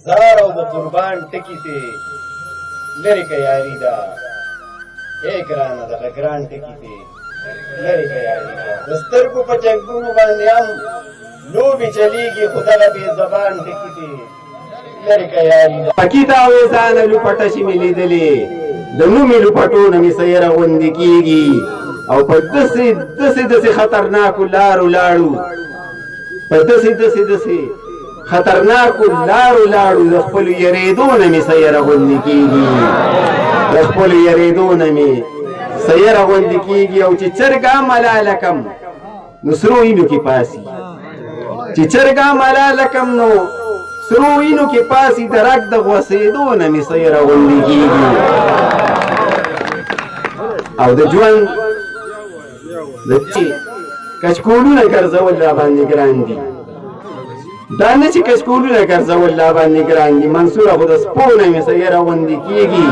زار او د قربان ټکی ته لری که یاری دا اے ګرانه دغه ګران ټکی ته لری که یاری دا د سترګو په چکونو باندې هم لوبې چلیږي خو دغه بې زبان ټکی ته لری که یاری دا پکیته اوېزانه لوپټه شي مې لیدلې د نومې لوپټونه مې سیره غوندې کېږي او په داسې خطرناکو لارو لاړو په داسې خطرناکو لارو لاړو د خپلو یریدو نه مې سیره غوندې کېږي د خپلو یریدو نه مې سیره غوندې کېږي او چې چرګه ملاله کم نو سرو وینو کې پاسي چې چرګه ملاله کم نو سرو وینو کې پاسي د رګ د غوڅېدو نه مې سیره غوندې کېږي او د ژوند د کچکولونه ګرځول را باندې ګران دي دا نه چې کچکولونه ګرځول را باندې ګران دي منصوره خو د سپو نه مې سیره غوندې کېږي